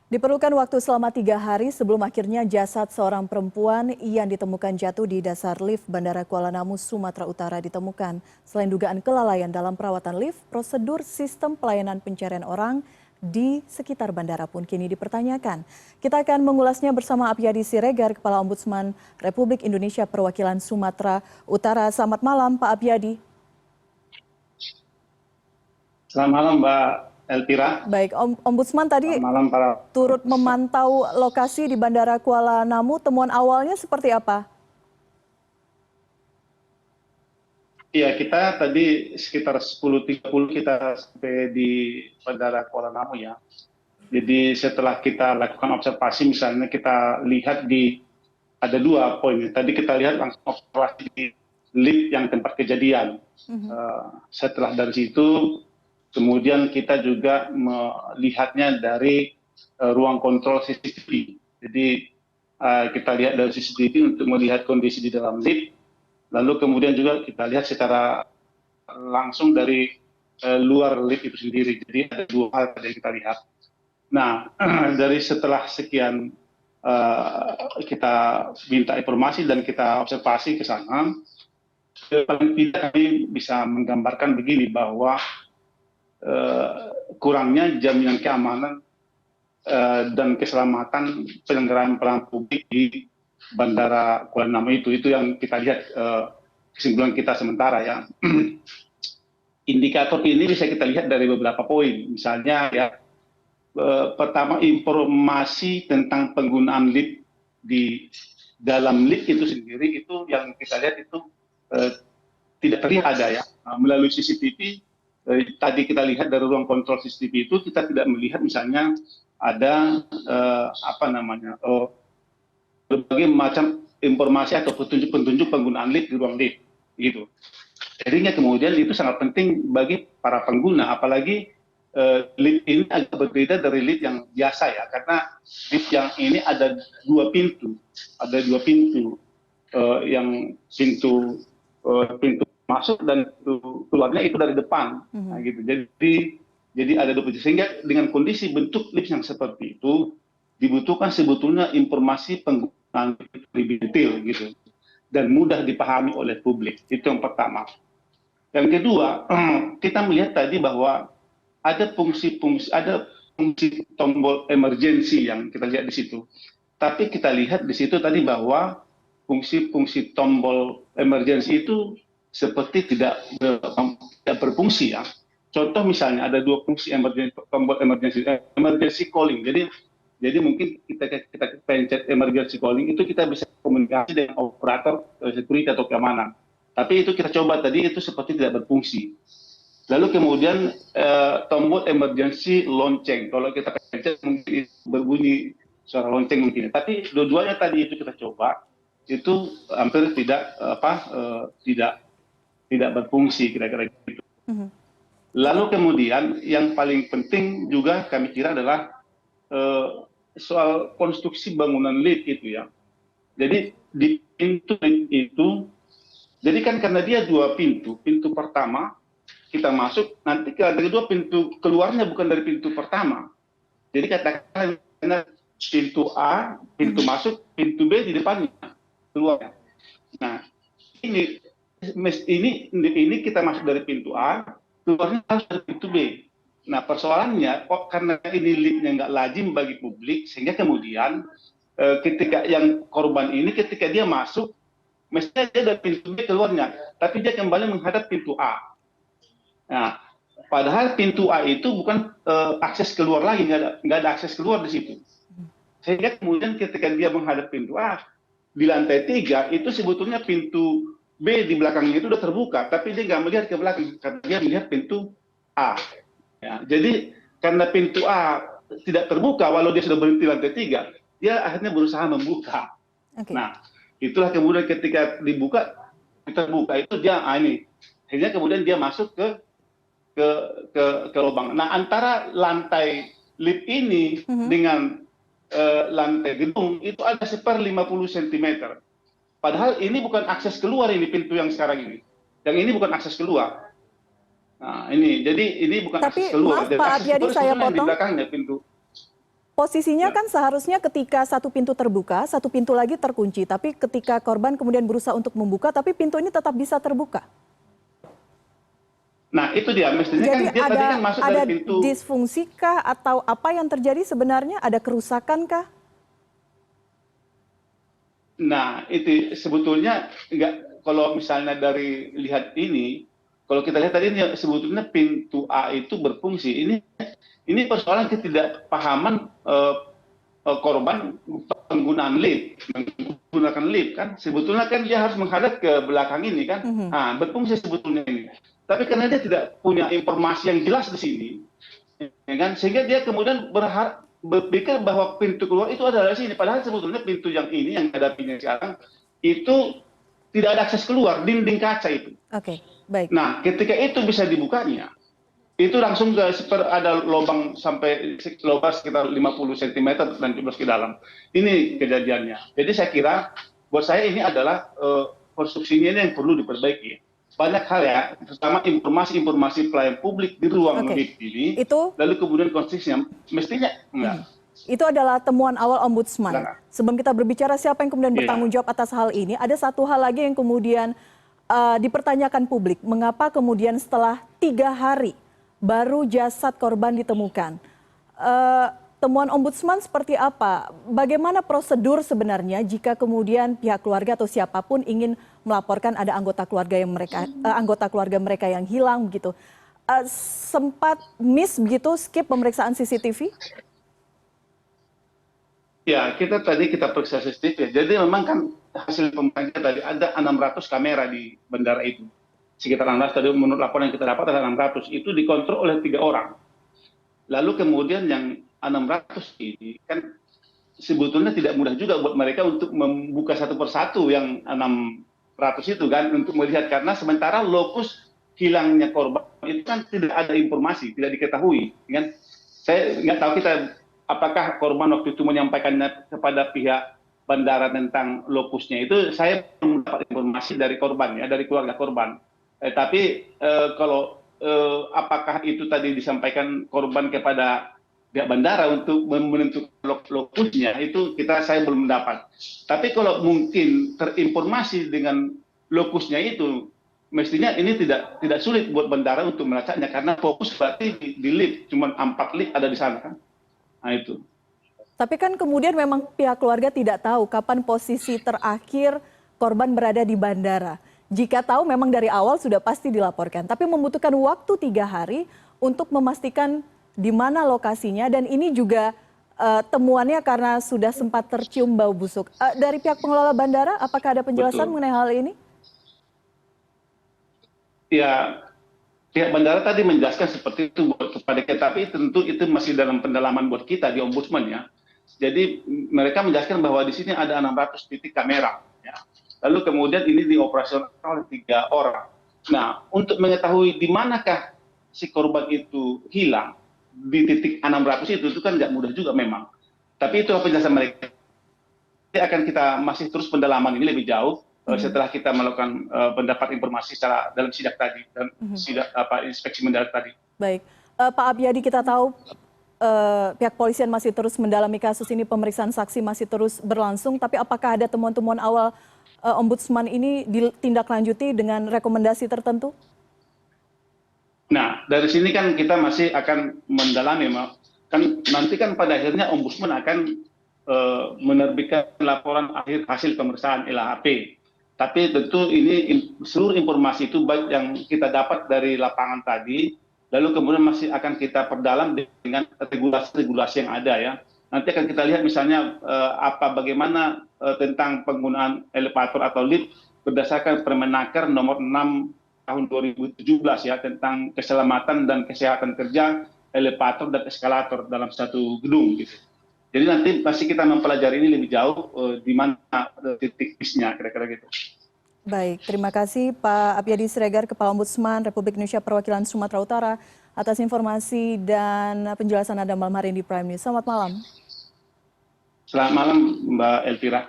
Diperlukan waktu selama 3 hari sebelum akhirnya jasad seorang perempuan yang ditemukan jatuh di dasar lift Bandara Kuala Namu, Sumatera Utara ditemukan. Selain dugaan kelalaian dalam perawatan lift, prosedur sistem pelayanan pencarian orang di sekitar bandara pun kini dipertanyakan. Kita akan mengulasnya bersama Apiyadi Siregar, Kepala Ombudsman Republik Indonesia Perwakilan Sumatera Utara. Selamat malam, Pak Apiyadi. Selamat malam, Mbak Elvira. Baik, Ombudsman tadi Selamat malam para turut memantau lokasi di Bandara Kuala Namu. Temuan awalnya seperti apa? Iya, kita tadi sekitar 10.30 kita sampai di Bandara Kuala Namu ya. Jadi setelah kita lakukan observasi, misalnya kita lihat ada 2 poin. Tadi kita lihat langsung observasi di lift yang tempat kejadian. Setelah dari situ, kemudian kita juga melihatnya dari ruang kontrol CCTV. Jadi kita lihat dari CCTV untuk melihat kondisi di dalam lift. Lalu kemudian juga kita lihat secara langsung dari luar lift itu sendiri. Jadi ada 2 hal yang kita lihat. Nah, dari setelah sekian kita minta informasi dan kita observasi ke sana, paling tidak kami bisa menggambarkan begini bahwa kurangnya jaminan keamanan dan keselamatan penyelenggaraan pelayanan publik di Bandara Kuala Namu itu yang kita lihat kesimpulan kita sementara ya. Indikator ini bisa kita lihat dari beberapa poin, misalnya ya pertama informasi tentang penggunaan lift di dalam lift itu sendiri itu yang kita lihat itu tidak terlihat ada ya melalui CCTV. Tadi kita lihat dari ruang kontrol CCTV itu kita tidak melihat misalnya ada berbagai macam informasi atau petunjuk-petunjuk penggunaan lift di ruang lift gitu. Jadinya kemudian itu sangat penting bagi para pengguna, apalagi lift ini agak berbeda dari lift yang biasa ya, karena lift yang ini ada 2 pintu, yang pintu masuk dan keluarnya itu dari depan, nah, gitu. Jadi ada 2 pintu, sehingga dengan kondisi bentuk lift yang seperti itu dibutuhkan sebetulnya informasi penggunaan lebih detail gitu dan mudah dipahami oleh publik. Itu yang pertama. Yang kedua, kita melihat tadi bahwa ada fungsi tombol emergency yang kita lihat di situ. Tapi kita lihat di situ tadi bahwa fungsi tombol emergency itu seperti tidak berfungsi ya. Contoh misalnya ada 2 fungsi tombol emergency calling. Jadi mungkin kita pencet emergency calling itu kita bisa komunikasi dengan operator security atau keamanan. Tapi itu kita coba tadi itu seperti tidak berfungsi. Lalu kemudian tombol emergency lonceng, kalau kita pencet mungkin berbunyi suara lonceng mungkin. Tapi dua-duanya tadi itu kita coba, itu hampir tidak berfungsi kira-kira gitu. Lalu kemudian yang paling penting juga kami kira adalah soal konstruksi bangunan lift itu ya. Jadi di pintu itu, jadi kan karena dia 2 pintu, pintu pertama kita masuk, nanti kedua pintu keluarnya bukan dari pintu pertama. Jadi katakan pintu A, pintu masuk, pintu B di depannya, keluarnya. Nah, ini kita masuk dari pintu A, keluarnya harus dari pintu B. Nah, persoalannya kok karena ini liftnya nggak lazim bagi publik, sehingga kemudian ketika yang korban ini ketika dia masuk, mestinya dia dari pintu B keluarnya, tapi dia kembali menghadap pintu A. Nah, padahal pintu A itu bukan akses keluar lagi, nggak ada akses keluar di situ. Sehingga kemudian ketika dia menghadap pintu A, di lantai 3 itu sebetulnya pintu B di belakangnya itu udah terbuka, tapi dia nggak melihat ke belakang, karena dia melihat pintu A. Ya, jadi karena pintu A tidak terbuka, walau dia sudah berhenti lantai 3, dia akhirnya berusaha membuka. Nah, itulah kemudian ketika dibuka, kita buka itu dia akhirnya kemudian dia masuk ke lubang. Nah, antara lantai lift ini dengan lantai gedung itu ada 50 cm. Padahal ini bukan akses keluar, ini pintu yang sekarang ini. Yang ini bukan akses keluar. Nah, jadi ini bukan akses keluar. Maaf Pak Apiyadi, saya potong. Di belakangnya pintu. Posisinya Ya. kan seharusnya ketika satu pintu terbuka, satu pintu lagi terkunci. Tapi ketika korban kemudian berusaha untuk membuka, tapi pintu ini tetap bisa terbuka. Nah, itu dia. Mestinya kan Jadi dia tadi kan masuk ada dari pintu. disfungsikah atau apa yang terjadi sebenarnya? Ada kerusakankah? Nah, itu sebetulnya enggak, kalau misalnya dari lihat ini, kalau kita lihat tadi ini sebetulnya pintu A itu berfungsi. Ini persoalan ketidakpahaman korban penggunaan lift, menggunakan lift kan. Sebetulnya kan dia harus menghadap ke belakang ini kan. Mhm. Nah, berfungsi sebetulnya ini. Tapi karena dia tidak punya informasi yang jelas di sini, ya kan, sehingga dia kemudian berpikir bahwa pintu keluar itu adalah sini, padahal sebetulnya pintu yang ini yang hadapinya sekarang itu tidak ada akses keluar, dinding kaca itu. Oke, baik. Nah, ketika itu bisa dibukanya, itu langsung ada lubang sampai lubang sekitar 50 cm dan jeblos ke dalam. Ini kejadiannya. Jadi saya kira buat saya ini adalah konstruksinya ini yang perlu diperbaiki. Banyak hal ya, terutama informasi-informasi pelayan publik di ruang Oke. lift ini, Itu lalu kemudian konstruksinya mestinya enggak. itu adalah temuan awal Ombudsman. Silakan. Sebelum kita berbicara siapa yang kemudian Iya. bertanggung jawab atas hal ini, ada satu hal lagi yang kemudian dipertanyakan publik. Mengapa kemudian setelah 3 hari baru jasad korban ditemukan? Temuan Ombudsman seperti apa? Bagaimana prosedur sebenarnya jika kemudian pihak keluarga atau siapapun ingin melaporkan ada anggota keluarga mereka yang hilang begitu? Sempat miss begitu, skip pemeriksaan CCTV? Ya, kita periksa CCTV. Jadi memang kan hasil pemeriksaan tadi ada 600 kamera di bandara itu. Sekitar 600 tadi menurut laporan yang kita dapat ada 600. Itu dikontrol oleh 3 orang. Lalu kemudian yang 600 ini kan sebetulnya tidak mudah juga buat mereka untuk membuka satu persatu yang 600 itu kan, untuk melihat, karena sementara lokus hilangnya korban itu kan tidak ada informasi, tidak diketahui kan. Saya nggak tahu apakah korban waktu itu menyampaikannya kepada pihak bandara tentang lokusnya. Itu saya belum dapat informasi dari korban ya, dari keluarga korban. Tapi kalau apakah itu tadi disampaikan korban kepada pihak bandara untuk menentukan lokusnya, itu saya belum mendapat. Tapi kalau mungkin terinformasi dengan lokusnya itu, mestinya ini tidak sulit buat bandara untuk melacaknya, karena fokus berarti di lift, cuma 4 lift ada di sana kan. Nah itu. Tapi kan kemudian memang pihak keluarga tidak tahu kapan posisi terakhir korban berada di bandara. Jika tahu memang dari awal sudah pasti dilaporkan. Tapi membutuhkan waktu 3 hari untuk memastikan di mana lokasinya. Dan ini juga temuannya karena sudah sempat tercium bau busuk. Dari pihak pengelola bandara, apakah ada penjelasan Betul. mengenai hal ini? Ya, pihak bandara tadi menjelaskan seperti itu kepada kita, tapi tentu itu masih dalam pendalaman buat kita di Ombudsman ya. Jadi mereka menjelaskan bahwa di sini ada 600 titik kamera. Ya. Lalu kemudian ini dioperasionalkan oleh 3 orang. Nah, untuk mengetahui di manakah si korban itu hilang di titik 600 itu kan nggak mudah juga memang. Tapi itu penjelasan mereka. Jadi akan kita masih terus pendalaman ini lebih jauh setelah kita melakukan pendapat informasi secara dalam sidak tadi dan inspeksi mendadak tadi. Baik, Pak Abiyadi, kita tahu pihak polisian masih terus mendalami kasus ini, pemeriksaan saksi masih terus berlangsung. Tapi apakah ada temuan-temuan awal Ombudsman ini ditindaklanjuti dengan rekomendasi tertentu? Nah, dari sini kan kita masih akan mendalami, kan nanti kan pada akhirnya Ombudsman akan menerbitkan laporan akhir hasil pemeriksaan LHP. Tapi tentu ini seluruh informasi itu baik yang kita dapat dari lapangan tadi, lalu kemudian masih akan kita perdalam dengan regulasi-regulasi yang ada ya. Nanti akan kita lihat misalnya bagaimana tentang penggunaan elevator atau lift berdasarkan Permenaker nomor 6 tahun 2017 ya, tentang keselamatan dan kesehatan kerja elevator dan eskalator dalam satu gedung gitu. Jadi nanti pasti kita mempelajari ini lebih jauh di mana titik bisnya kira-kira gitu. Baik, terima kasih Pak Abiyadi Siregar, Kepala Ombudsman Republik Indonesia Perwakilan Sumatera Utara atas informasi dan penjelasan Anda malam hari ini di Prime News. Selamat malam. Selamat malam Mbak Elvira.